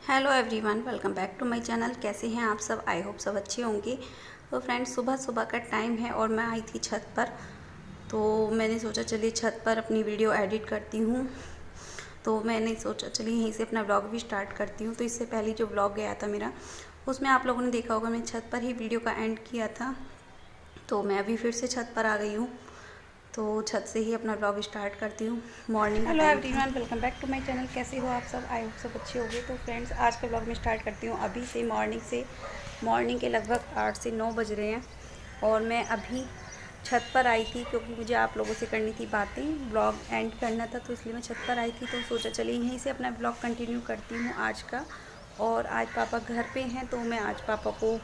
Hello everyone, welcome back to my channel. कैसे हैं आप सब? आई होप सब अच्छे होंगे। तो फ्रेंड्स, सुबह सुबह का टाइम है और मैं आई थी छत पर। तो मैंने सोचा चलिए छत पर अपनी वीडियो एडिट करती हूँ। तो मैंने सोचा चलिए यहीं से अपना व्लॉग भी स्टार्ट करती हूँ। तो इससे पहले जो व्लॉग गया था मेरा, उसमें आप लोगों ने देखा होगा मैं छत पर ही वीडियो का एंड किया था। तो मैं अभी फिर से छत पर आ गई हूँ। तो छत से ही अपना व्लॉग स्टार्ट करती हूँ। मॉर्निंग का टाइम था। Hello everyone, welcome back to my channel. कैसे हो आप सब? आई होप सब अच्छे होंगे। तो फ्रेंड्स, आज का व्लॉग मैं स्टार्ट करती हूँ अभी से। मॉर्निंग के लगभग 8 से 9 बज रहे हैं और मैं अभी छत पर आई थी क्योंकि मुझे आप लोगों से करनी थी बातें, व्लॉग एंड करना था। तो इसलिए मैं छत पर आई थी। तो सोचा चलिए यहीं से अपना व्लॉग कंटिन्यू करती हूँ आज का। और आज पापा घर पे हैं तो मैं आज पापा को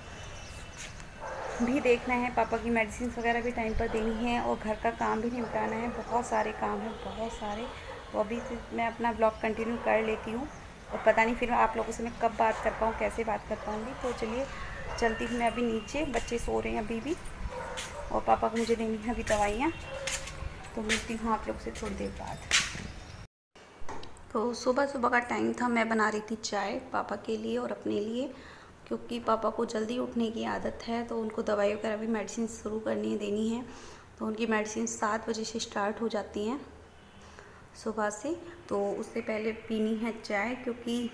भी देखना है, पापा की मेडिसिन वगैरह भी टाइम पर देनी है और घर का काम भी निपटाना है। बहुत सारे काम हैं, बहुत सारे। तो अभी से मैं अपना ब्लॉग कंटिन्यू कर लेती हूँ और पता नहीं फिर आप लोगों से मैं कब बात कर पाऊँ, कैसे बात कर पाऊँगी। तो चलिए चलती हूँ मैं अभी नीचे। बच्चे सो रहे हैं अभी भी और पापा को मुझे देनी है अभी दवाइयाँ। तो मिलती हूँ आप लोग से थोड़ी देर बाद। तो सुबह सुबह का टाइम था, मैं बना रही थी चाय पापा के लिए और अपने लिए, क्योंकि पापा को जल्दी उठने की आदत है। तो उनको दवाई वगैरह भी मेडिसिन शुरू करनी है, देनी है। तो उनकी मेडिसिन 7 बजे से स्टार्ट हो जाती हैं सुबह से। तो उससे पहले पीनी है चाय, क्योंकि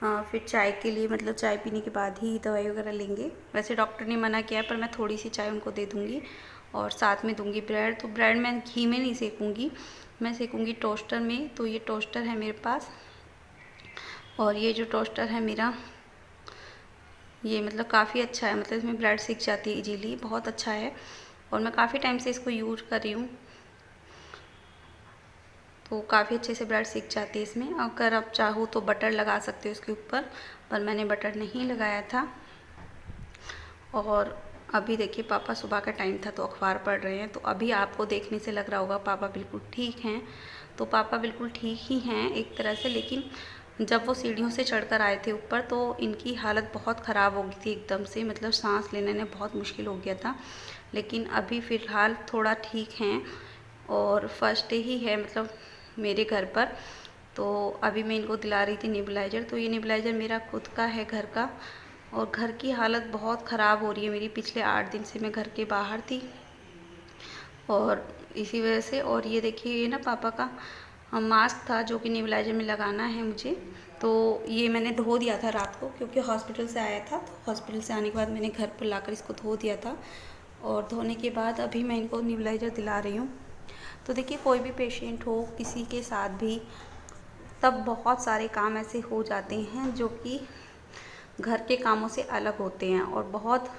फिर चाय के लिए मतलब चाय पीने के बाद ही दवाई वगैरह लेंगे। वैसे डॉक्टर ने मना किया है, पर मैं थोड़ी सी चाय उनको दे दूँगी और साथ में दूँगी ब्रेड। तो ब्रेड मैं घी में नहीं सेकूँगी, मैं सेकूँगी टोस्टर में। तो ये टोस्टर है मेरे पास और ये जो टोस्टर है मेरा, ये मतलब काफ़ी अच्छा है। मतलब इसमें ब्रेड सिक जाती है इजीली, बहुत अच्छा है और मैं काफ़ी टाइम से इसको यूज़ कर रही हूँ। तो काफ़ी अच्छे से ब्रेड सिक जाती है इसमें। अगर आप चाहो तो बटर लगा सकते हो इसके ऊपर, पर मैंने बटर नहीं लगाया था। और अभी देखिए पापा सुबह का टाइम था तो अखबार पढ़ रहे हैं। तो अभी आपको देखने से लग रहा होगा पापा बिल्कुल ठीक हैं। तो पापा बिल्कुल ठीक ही हैं एक तरह से, लेकिन जब वो सीढ़ियों से चढ़कर आए थे ऊपर तो इनकी हालत बहुत ख़राब हो गई थी एकदम से। मतलब सांस लेने में बहुत मुश्किल हो गया था, लेकिन अभी फ़िलहाल थोड़ा ठीक हैं। और फर्स्ट डे ही है मतलब मेरे घर पर। तो अभी मैं इनको दिला रही थी नेबुलाइज़र। तो ये नेबुलाइज़र मेरा खुद का है, घर का। और घर की हालत बहुत ख़राब हो रही है मेरी। पिछले 8 दिन से मैं घर के बाहर थी और इसी वजह से। और ये देखिए, ये ना पापा का मास्क था जो कि नेबुलाइज़र में लगाना है मुझे। तो ये मैंने धो दिया था रात को, क्योंकि हॉस्पिटल से आया था। तो हॉस्पिटल से आने के बाद मैंने घर पर लाकर इसको धो दिया था और धोने के बाद अभी मैं इनको नेबुलाइज़र दिला रही हूँ। तो देखिए, कोई भी पेशेंट हो किसी के साथ भी, तब बहुत सारे काम ऐसे हो जाते हैं जो कि घर के कामों से अलग होते हैं और बहुत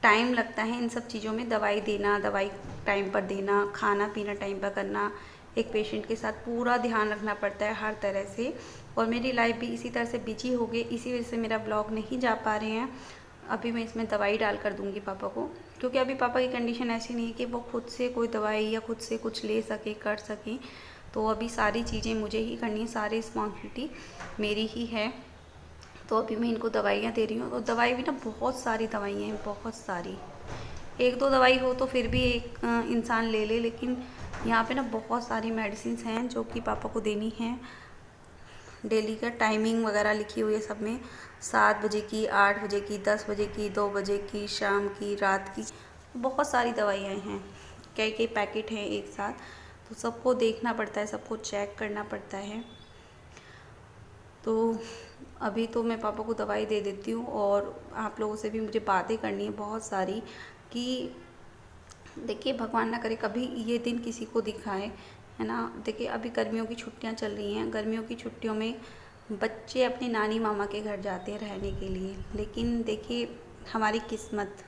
टाइम लगता है इन सब चीज़ों में। दवाई देना, दवाई टाइम पर देना, खाना पीना टाइम पर करना, एक पेशेंट के साथ पूरा ध्यान रखना पड़ता है हर तरह से। और मेरी लाइफ भी इसी तरह से बिजी हो गई, इसी वजह से मेरा ब्लॉग नहीं जा पा रहे हैं। अभी मैं इसमें दवाई डाल कर दूँगी पापा को, क्योंकि अभी पापा की कंडीशन ऐसी नहीं है कि वो खुद से कोई दवाई या खुद से कुछ ले सके, कर सकें। तो अभी सारी चीज़ें मुझे ही करनी है, सारी रिस्पॉन्सिबिलिटी मेरी ही है। तो अभी मैं इनको दवाइयाँ दे रही हूँ और दवाई भी ना बहुत सारी दवाइयाँ हैं, बहुत सारी। एक दो दवाई हो तो फिर भी एक इंसान ले ले, लेकिन यहाँ पे ना बहुत सारी मेडिसिन हैं जो कि पापा को देनी है। डेली का टाइमिंग वगैरह लिखी हुई है सब में, 7 बजे की, 8 बजे की, 10 बजे की, 2 बजे की, शाम की, रात की। बहुत सारी दवाइयाँ हैं, कई कई पैकेट हैं एक साथ। तो सबको देखना पड़ता है, सबको चेक करना पड़ता है। तो अभी तो मैं पापा को दवाई दे देती हूँ और आप लोगों से भी मुझे बातें करनी है बहुत सारी। कि देखिए, भगवान ना करे कभी ये दिन किसी को दिखाए, है ना। देखिए, अभी गर्मियों की छुट्टियाँ चल रही हैं। गर्मियों की छुट्टियों में बच्चे अपने नानी मामा के घर जाते हैं रहने के लिए, लेकिन देखिए हमारी किस्मत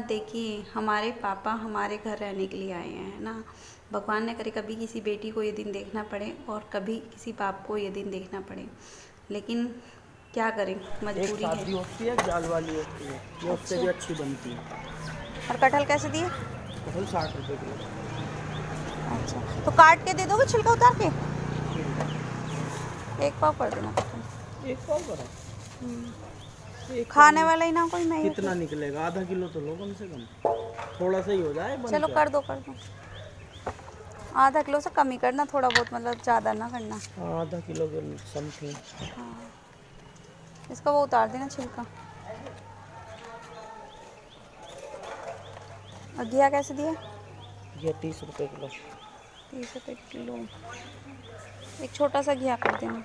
देखिए, हमारे पापा हमारे घर रहने के लिए आए हैं, है ना। भगवान न करे कभी किसी बेटी को ये दिन देखना पड़े और कभी किसी बाप को ये दिन देखना पड़े, लेकिन क्या करें, मजबूरी है। एक सादी होती है, जाल वाली होती है, ये उससे भी अच्छी बनती है। और कटहल कैसे दिए? कटहल 60 रुपये किलो। अच्छा, तो काट के दे दोगे छिलका उतार के? एक पाव कर देना कटहल। एक पाव करा, एक पाव खाने में वाला ही ना कोई, मैं कितना निकलेगा? आधा किलो तो लो कम से कम, थोड़ा सा ही हो जाए बन चलो के। कर दो कर दो। आधा किलो से कम ही करना, थोड़ा बहुत, मतलब ज़्यादा ना करना। हाँ, आधा किलो के समथिंग। हाँ, इसका वो उतार देना छिलका। और घिया कैसे दिया? ये 30 रुपये किलो। 30 रुपये किलो। एक छोटा सा घिया कर देना।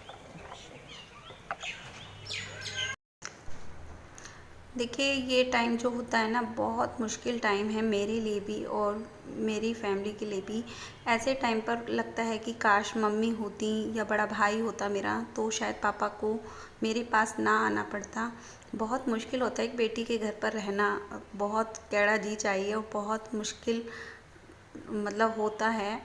देखिए, ये टाइम जो होता है ना, बहुत मुश्किल टाइम है मेरे लिए भी और मेरी फैमिली के लिए भी। ऐसे टाइम पर लगता है कि काश मम्मी होती या बड़ा भाई होता मेरा, तो शायद पापा को मेरे पास ना आना पड़ता। बहुत मुश्किल होता है एक बेटी के घर पर रहना, बहुत कैड़ा जी चाहिए और बहुत मुश्किल मतलब होता है।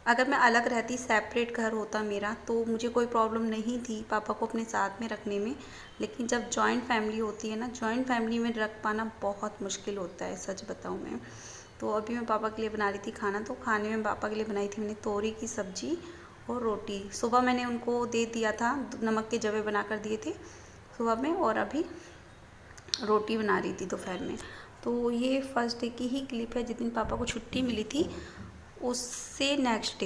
अगर मैं अलग रहती, सेपरेट घर होता मेरा, तो मुझे कोई प्रॉब्लम नहीं थी पापा को अपने साथ में रखने में। लेकिन जब जॉइंट फैमिली होती है ना, जॉइंट फैमिली में रख पाना बहुत मुश्किल होता है, सच बताऊँ मैं। तो अभी मैं पापा के लिए बना रही थी खाना, तो खाने में पापा के लिए बनाई थी मैंने तोरी की सब्ज़ी और रोटी। सुबह मैंने उनको दे दिया था, नमक के जवे बना कर दिए थे सुबह में, और अभी रोटी बना रही थी दोपहर में। तो ये फर्स्ट डे की ही क्लिप है, जिस दिन पापा को छुट्टी मिली थी उससे नेक्स्ट डे,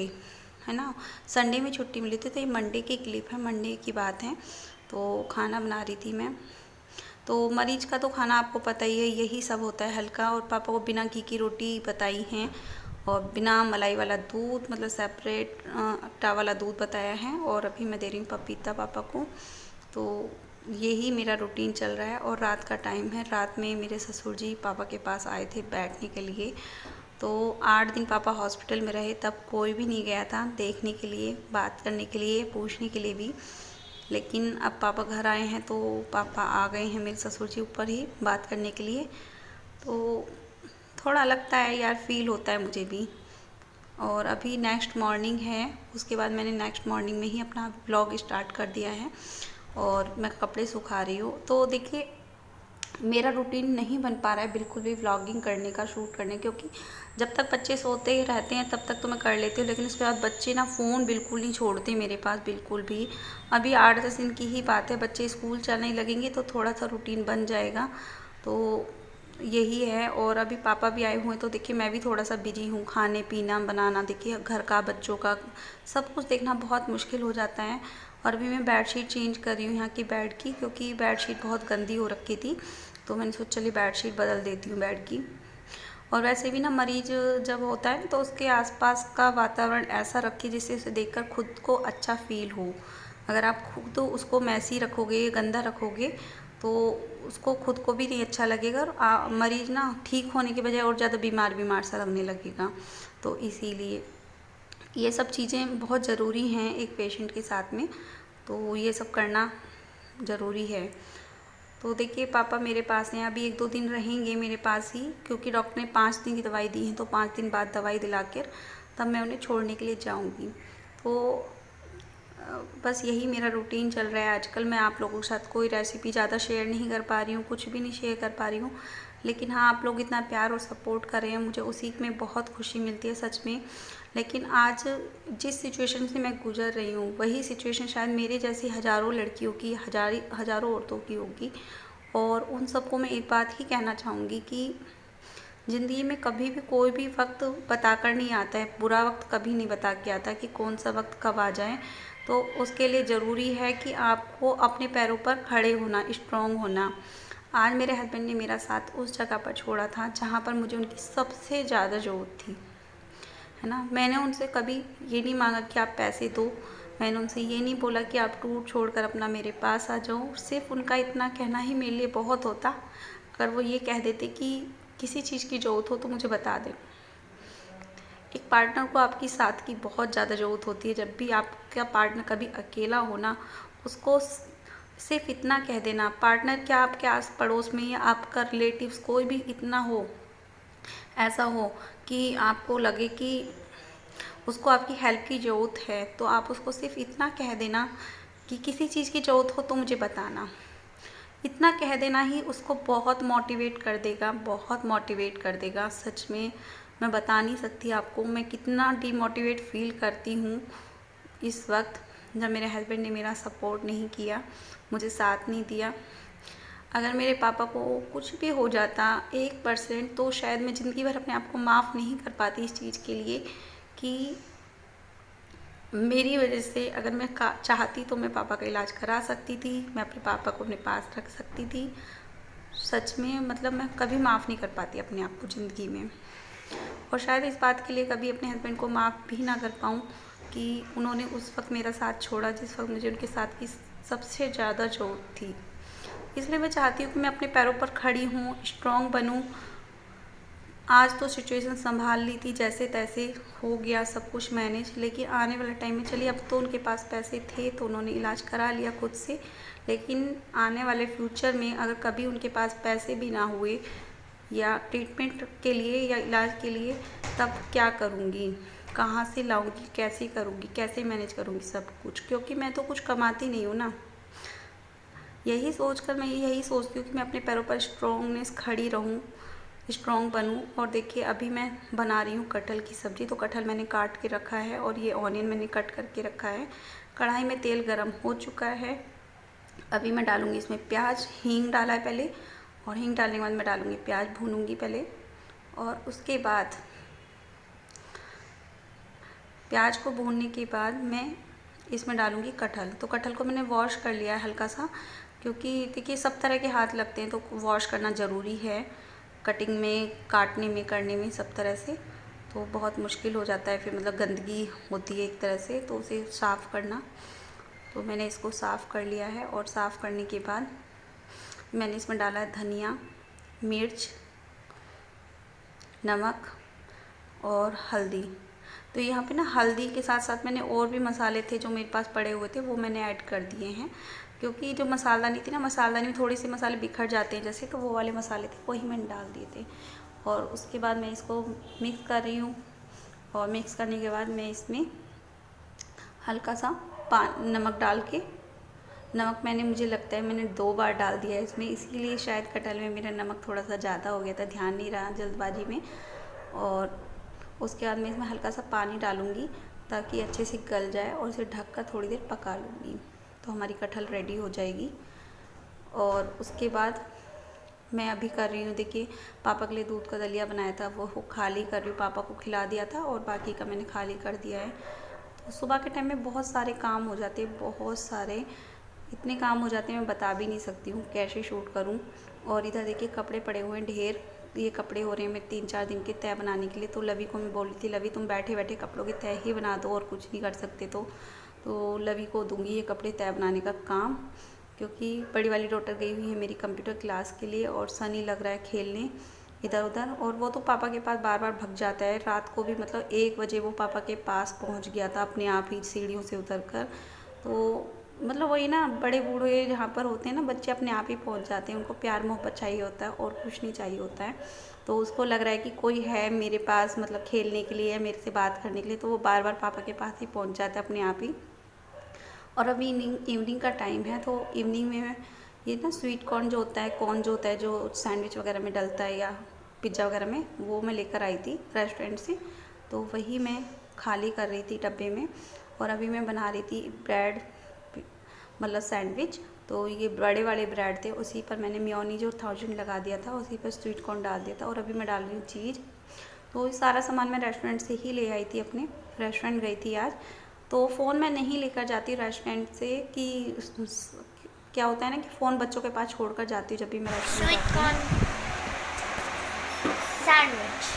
है ना, संडे में छुट्टी मिली थी, तो ये मंडे की क्लिप है, मंडे की बात है। तो खाना बना रही थी मैं। तो मरीज का तो खाना आपको पता ही है, यही सब होता है हल्का। और पापा को बिना घी की रोटी बताई हैं और बिना मलाई वाला दूध, मतलब सेपरेट आटा वाला दूध बताया है। और अभी मैं दे रही हूँ पपीता पापा को। तो यही मेरा रूटीन चल रहा है। और रात का टाइम है, रात में मेरे ससुर जी पापा के पास आए थे बैठने के लिए। तो 8 दिन पापा हॉस्पिटल में रहे, तब कोई भी नहीं गया था देखने के लिए, बात करने के लिए, पूछने के लिए भी। लेकिन अब पापा घर आए हैं तो पापा आ गए हैं मेरे ससुर जी ऊपर ही बात करने के लिए। तो थोड़ा लगता है यार, फील होता है मुझे भी। और अभी नेक्स्ट मॉर्निंग है, उसके बाद मैंने नेक्स्ट मॉर्निंग में ही अपना ब्लॉग स्टार्ट कर दिया है और मैं कपड़े सुखा रही हूँ। तो देखिए, मेरा रूटीन नहीं बन पा रहा है बिल्कुल भी व्लॉगिंग करने का, शूट करने, क्योंकि जब तक बच्चे सोते ही रहते हैं तब तक तो मैं कर लेती हूँ, लेकिन उसके बाद बच्चे ना फ़ोन बिल्कुल नहीं छोड़ते मेरे पास, बिल्कुल भी। अभी 8-10 दिन की ही बात है, बच्चे स्कूल जाने लगेंगे तो थोड़ा सा रूटीन बन जाएगा। तो यही है। और अभी पापा भी आए हुए हैं, तो देखिए मैं भी थोड़ा सा बिजी हूँ, खाने पीना बनाना, देखिए घर का, बच्चों का, सब कुछ देखना बहुत मुश्किल हो जाता है। और अभी मैं बेडशीट चेंज कर रही हूँ यहाँ की बेड की, क्योंकि बेडशीट बहुत गंदी हो रखी थी, तो मैंने सोचा चलिए बेडशीट बदल देती हूँ बेड की। और वैसे भी ना, मरीज जब होता है तो उसके आसपास का वातावरण ऐसा रखिए जिससे उसे देखकर खुद को अच्छा फील हो। अगर आप खुद तो उसको मैसी रखोगे, गंदा रखोगे, तो उसको खुद को भी नहीं अच्छा लगेगा और मरीज ना ठीक होने के बजाय और ज़्यादा बीमार बीमार सा लगने लगेगा। तो इसीलिए ये सब चीज़ें बहुत ज़रूरी हैं एक पेशेंट के साथ में, तो ये सब करना ज़रूरी है। तो देखिए पापा मेरे पास हैं, अभी 1-2 दिन रहेंगे मेरे पास ही, क्योंकि डॉक्टर ने 5 दिन की दवाई दी है, तो 5 दिन बाद दवाई दिलाकर तब मैं उन्हें छोड़ने के लिए जाऊंगी। तो बस यही मेरा रूटीन चल रहा है आजकल। मैं आप लोगों के साथ कोई रेसिपी ज़्यादा शेयर नहीं कर पा रही हूँ, कुछ भी नहीं शेयर कर पा रही हूँ, लेकिन हाँ, आप लोग इतना प्यार और सपोर्ट कर रहे हैं, मुझे उसी में बहुत खुशी मिलती है सच में। लेकिन आज जिस सिचुएशन से मैं गुजर रही हूँ, वही सिचुएशन शायद मेरे जैसी हज़ारों लड़कियों की, हज़ारों औरतों की होगी। और उन सबको मैं एक बात ही कहना चाहूँगी कि ज़िंदगी में कभी भी कोई भी वक्त बता कर नहीं आता है, बुरा वक्त कभी नहीं बता के आता कि कौन सा वक्त कब आ जाए। तो उसके लिए ज़रूरी है कि आपको अपने पैरों पर खड़े होना, स्ट्रॉन्ग होना। आज मेरे हस्बैंड ने मेरा साथ उस जगह पर छोड़ा था जहाँ पर मुझे उनकी सबसे ज़्यादा ज़रूरत थी, है ना। मैंने उनसे कभी ये नहीं मांगा कि आप पैसे दो, मैंने उनसे ये नहीं बोला कि आप टूर छोड़ कर अपना मेरे पास आ जाओ। सिर्फ उनका इतना कहना ही मेरे लिए बहुत होता। अगर वो ये कह देते कि किसी चीज़ की ज़रूरत हो तो मुझे बता दें। एक पार्टनर को आपकी साथ की बहुत ज़्यादा ज़रूरत होती है। जब भी आपका पार्टनर कभी अकेला हो ना, उसको सिर्फ इतना कह देना, पार्टनर क्या, आपके आस पड़ोस में या आपका रिलेटिव्स कोई भी इतना हो, ऐसा हो कि आपको लगे कि उसको आपकी हेल्प की ज़रूरत है, तो आप उसको सिर्फ इतना कह देना कि किसी चीज़ की ज़रूरत हो तो मुझे बताना। इतना कह देना ही उसको बहुत मोटिवेट कर देगा, बहुत मोटिवेट कर देगा। सच में मैं बता नहीं सकती आपको मैं कितना डीमोटिवेट फील करती हूँ इस वक्त, जब मेरे हस्बैंड ने मेरा सपोर्ट नहीं किया, मुझे साथ नहीं दिया। अगर मेरे पापा को कुछ भी हो जाता 1%, तो शायद मैं ज़िंदगी भर अपने आप को माफ़ नहीं कर पाती इस चीज़ के लिए कि मेरी वजह से अगर मैं चाहती तो मैं पापा का इलाज करा सकती थी, मैं अपने पापा को अपने पास रख सकती थी। सच में मतलब मैं कभी माफ़ नहीं कर पाती अपने आप को ज़िंदगी में, और शायद इस बात के लिए कभी अपने हस्बैंड को माफ़ भी ना कर पाऊँ कि उन्होंने उस वक्त मेरा साथ छोड़ा जिस वक्त मुझे उनके साथ की सबसे ज़्यादा ज़रूरत थी। इसलिए मैं चाहती हूँ कि मैं अपने पैरों पर खड़ी हूँ, स्ट्रॉन्ग बनूँ। आज तो सिचुएशन संभाल ली थी, जैसे तैसे हो गया सब कुछ मैनेज, लेकिन आने वाले टाइम में चलिए अब तो उनके पास पैसे थे तो उन्होंने इलाज करा लिया खुद से, लेकिन आने वाले फ्यूचर में अगर कभी उनके पास पैसे भी ना हुए या ट्रीटमेंट के लिए या इलाज के लिए, तब क्या करूँगी, कहाँ से लाऊंगी, कैसे करूँगी, कैसे मैनेज करूँगी सब कुछ, क्योंकि मैं तो कुछ कमाती नहीं हूँ ना। यही सोचकर मैं यही सोचती हूँ कि मैं अपने पैरों पर स्ट्रॉन्गनेस खड़ी रहूँ, स्ट्रॉन्ग बनूँ। और देखिए अभी मैं बना रही हूँ कटहल की सब्ज़ी। तो कटहल मैंने काट के रखा है और ये ऑनियन मैंने कट करके रखा है। कढ़ाई में तेल गरम हो चुका है। अभी मैं डालूँगी इसमें प्याज, हींग डाला है पहले, और हींग डालने के बाद मैं डालूँगी प्याज, भूनूँगी पहले, और उसके बाद प्याज को भूनने के बाद मैं इसमें डालूँगी कटहल। तो कटहल को मैंने वॉश कर लिया है हल्का सा, क्योंकि देखिए सब तरह के हाथ लगते हैं तो वॉश करना ज़रूरी है, कटिंग में, काटने में, करने में, सब तरह से। तो बहुत मुश्किल हो जाता है फिर, मतलब गंदगी होती है एक तरह से, तो उसे साफ़ करना। तो मैंने इसको साफ़ कर लिया है, और साफ़ करने के बाद मैंने इसमें डाला है धनिया, मिर्च, नमक और हल्दी। तो यहाँ पे ना हल्दी के साथ साथ मैंने और भी मसाले थे जो मेरे पास पड़े हुए थे, वो मैंने ऐड कर दिए हैं, क्योंकि जो मसालदानी थी ना, मसालदानी में थोड़े से मसाले बिखर जाते हैं जैसे, तो वो वाले मसाले थे वही मैंने डाल दिए थे। और उसके बाद मैं इसको मिक्स कर रही हूँ, और मिक्स करने के बाद मैं इसमें हल्का सा नमक डाल के, नमक मैंने, मुझे लगता है मैंने 2 बार डाल दिया है इसमें, इसीलिए शायद कटहल में मेरा नमक थोड़ा सा ज़्यादा हो गया था, ध्यान नहीं रहा जल्दबाजी में। और उसके बाद मैं इसमें हल्का सा पानी डालूँगी ताकि अच्छे से गल जाए, और इसे ढक कर थोड़ी देर पका लूँगी, तो हमारी कटहल रेडी हो जाएगी। और उसके बाद मैं अभी कर रही हूँ, देखिए पापा के लिए दूध का दलिया बनाया था, वो खाली कर रही हूँ, पापा को खिला दिया था और बाकी का मैंने खाली कर दिया है। तो सुबह के टाइम में बहुत सारे काम हो जाते हैं, बहुत सारे, इतने काम हो जाते हैं मैं बता भी नहीं सकती हूँ कैसे शूट करूँ। और इधर देखिए कपड़े पड़े हुए हैं ढेर, ये कपड़े हो रहे हैं मेरे 3-4 दिन के तय बनाने के लिए। तो लवी को मैं बोल रही थी, लवी तुम बैठे बैठे कपड़ों की तय ही बना दो और कुछ नहीं कर सकते, तो लवी को दूंगी ये कपड़े तय बनाने का काम, क्योंकि बड़ी वाली डॉटर गई हुई है मेरी कंप्यूटर क्लास के लिए, और सनी लग रहा है खेलने इधर उधर, और वो तो पापा के पास बार बार भग जाता है। रात को भी मतलब 1 बजे वो पापा के पास पहुंच गया था अपने आप ही सीढ़ियों से उतर कर। तो मतलब वही ना, बड़े बूढ़े जहाँ पर होते हैं ना, बच्चे अपने आप ही पहुँच जाते हैं, उनको प्यार मोहब्बत चाहिए होता है और कुछ नहीं चाहिए होता है। तो उसको लग रहा है कि कोई है मेरे पास, मतलब खेलने के लिए या मेरे से बात करने के लिए, तो वो बार बार पापा के पास ही पहुँच जाता है अपने आप ही। और अभी इवनिंग का टाइम है, तो इवनिंग में ये ना स्वीट कॉर्न जो होता है, कॉर्न जो होता है जो सैंडविच वगैरह में डलता है या पिज़्ज़ा वगैरह में, वो मैं लेकर आई थी रेस्टोरेंट से, तो वही मैं खाली कर रही थी डब्बे में। और अभी मैं बना रही थी ब्रेड, मतलब सैंडविच। तो ये बड़े वाले ब्रेड थे, उसी पर मैंने मेयोनीज और 1000 लगा दिया था, उसी पर स्वीट कॉर्न डाल दिया था, और अभी मैं डाल रही हूँ चीज़। तो सारा सामान मैं रेस्टोरेंट से ही ले आई थी, अपने रेस्टोरेंट गई थी आज। तो फ़ोन मैं नहीं लेकर जाती रेस्टोरेंट से, कि क्या होता है ना कि फ़ोन बच्चों के पास छोड़कर जाती हूँ जब भी मैं रेस्टोरेंट स्वीट कॉर्न सैंडविच,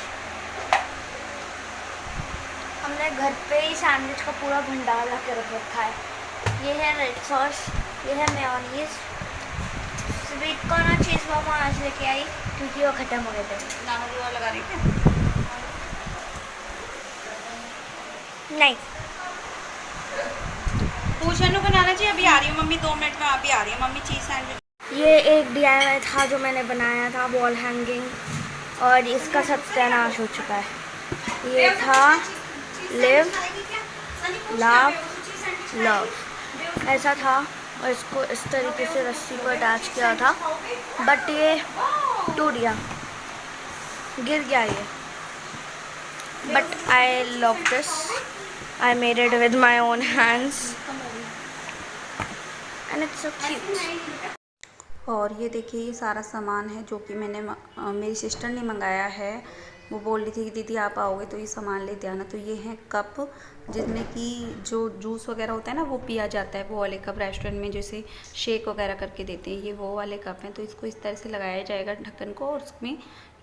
हमने घर पे ही सैंडविच का पूरा भंडार ला के रख रखा है। ये है रेड सॉस, ये है मेयोनीज, स्वीट कॉर्न और चीज़ मोमो आज लेके आई क्योंकि वो ख़त्म हो गए थे। नाना लगा रही थी नहीं, पूछने को बनाना चाहिए। अभी आ रही हूँ मम्मी, 2 मिनट में अभी आ रही हूँ मम्मी, चीज़ सैंडविच। ये एक DIY था जो मैंने बनाया था, वॉल हैंगिंग, और इसका सत्यानाश हो चुका है। ये था लिव लाव लव, ऐसा था, और इसको इस तरीके से रस्सी को अटैच किया था, बट ये टूट गया, गिर गया ये। But I love this, I made it with my own hands and it's so cute. और ये देखिए ये सारा सामान है जो कि मैंने मेरी सिस्टर ने मंगाया है वो बोल रही थी कि दीदी आप आओगे तो ये सामान लेते आना। तो ये हैं कप जिसमें कि जो जूस वगैरह होता है ना वो पिया जाता है, वो वाले कप रेस्टोरेंट में जैसे शेक वगैरह करके देते हैं, ये वो वाले कप हैं। तो इसको इस तरह से लगाया जाएगा ढक्कन को, और उसमें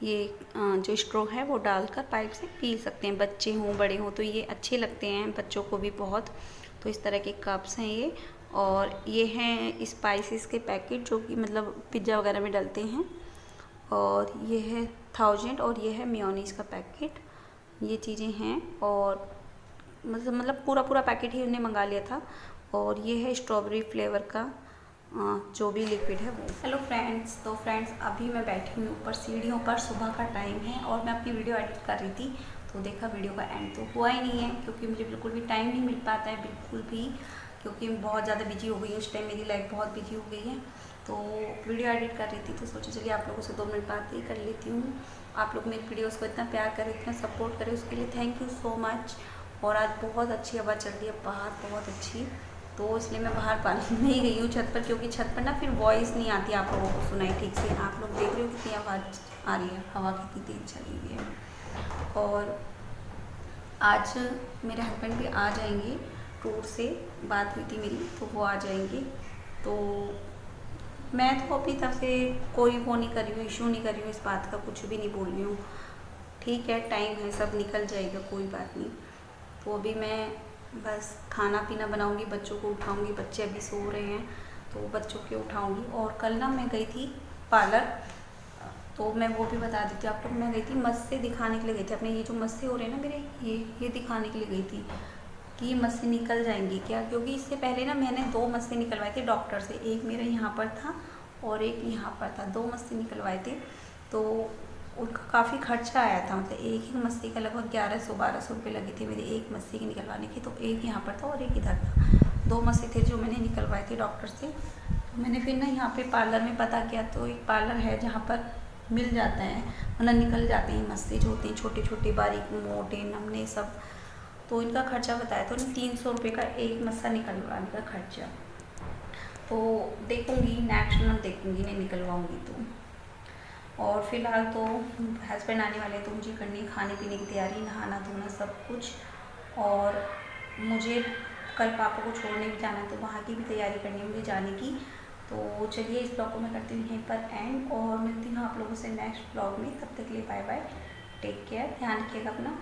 ये जो स्ट्रॉ है वो डालकर पाइप से पी सकते हैं, बच्चे हों बड़े हों तो ये अच्छे लगते हैं बच्चों को भी बहुत। तो इस तरह के कप्स हैं ये। और ये हैं स्पाइसेस के पैकेट जो कि मतलब पिज़्ज़ा वगैरह में डलते हैं। और ये है 1000 और ये है मेयोनीज़ का पैकेट, ये चीज़ें हैं। और मतलब पूरा पैकेट ही उन्हें मंगा लिया था। और ये है स्ट्रॉबेरी फ्लेवर का जो भी लिक्विड है वो। हेलो फ्रेंड्स, तो फ्रेंड्स अभी मैं बैठी हूँ ऊपर सीढ़ियों पर, सुबह का टाइम है और मैं अपनी वीडियो एडिट कर रही थी। तो देखा वीडियो का एंड तो हुआ ही नहीं है क्योंकि मुझे बिल्कुल भी टाइम नहीं मिल पाता है, बिल्कुल भी, क्योंकि मैं बहुत ज़्यादा बिजी हो गई हूँ। उस टाइम मेरी लाइफ बहुत बिजी हो गई है। तो वीडियो एडिट कर रही थी तो सोचा चलिए आप लोगों से 2 मिनट बात ही कर लेती हूँ। आप लोग मेरी वीडियोज़ को इतना प्यार करें, इतना सपोर्ट करें, उसके लिए थैंक यू सो मच। और आज बहुत अच्छी हवा चल रही है बाहर, बहुत अच्छी, तो इसलिए मैं बाहर पानी नहीं गई हूँ छत पर, क्योंकि छत पर ना फिर वॉइस नहीं आती आप लोगों को सुनाई ठीक से। आप लोग देख रहे हो कितनी आवाज़ आ रही है, हवा कितनी तेज़ चली हुई है। और आज मेरे हस्बैंड भी आ जाएंगे, टूर से बात हुई थी मेरी, तो वो आ जाएंगे। तो मैं तो अपनी तरफ से कोई वो नहीं कर रही हूँ, इशू नहीं कर रही हूँ, इस बात का कुछ भी नहीं बोल रही हूँ। ठीक है, टाइम है, सब निकल जाएगा, कोई बात नहीं। तो अभी मैं बस खाना पीना बनाऊंगी, बच्चों को उठाऊंगी, बच्चे अभी सो रहे हैं तो बच्चों के उठाऊंगी। और कल ना मैं गई थी पार्लर, तो मैं वो भी बता देती हूँ आप लोग। मैं गई थी मस्से दिखाने के लिए गई थी अपने, ये जो मस्से हो रहे हैं ना मेरे, ये दिखाने के लिए गई थी कि ये मस्से निकल जाएंगी क्या, क्योंकि इससे पहले ना मैंने 2 मस्से निकलवाए थे डॉक्टर से, एक मेरा यहाँ पर था और एक यहाँ पर था, 2 मस्से निकलवाए थे। तो उनका काफ़ी खर्चा आया था, मतलब एक ही मस्से का लगभग 1100-1200 रुपये लगे थे मेरे एक मस्से के निकलवाने की। तो एक यहाँ पर था और एक इधर था, 2 मस्से थे जो मैंने निकलवाए थे डॉक्टर से। तो मैंने फिर ना यहाँ पे पार्लर में पता किया, तो एक पार्लर है जहाँ पर मिल जाता है, मतलब निकल जाते हैं मस्से जो होते हैं छोटे छोटे, बारीक, मोटे, नमने सब। तो इनका खर्चा बताया तो 300 रुपये का एक मस्सा निकलवाने का खर्चा। तो देखूँगी नेक्स्ट मंथ, देखूँगी नहीं निकलवाऊँगी तो। और फिलहाल तो हस्बैंड आने वाले तो मुझे करनी है खाने पीने की तैयारी, नहाना धोना सब कुछ। और मुझे कल पापा को छोड़ने भी जाना है, तो वहाँ की भी तैयारी करनी है मुझे जाने की। तो चलिए इस ब्लॉग को मैं करती हूँ यहीं पर एंड, और मिलती हूँ आप लोगों से नेक्स्ट ब्लॉग में। तब तक के लिए बाय बाय, टेक केयर, ध्यान रखिएगा अपना।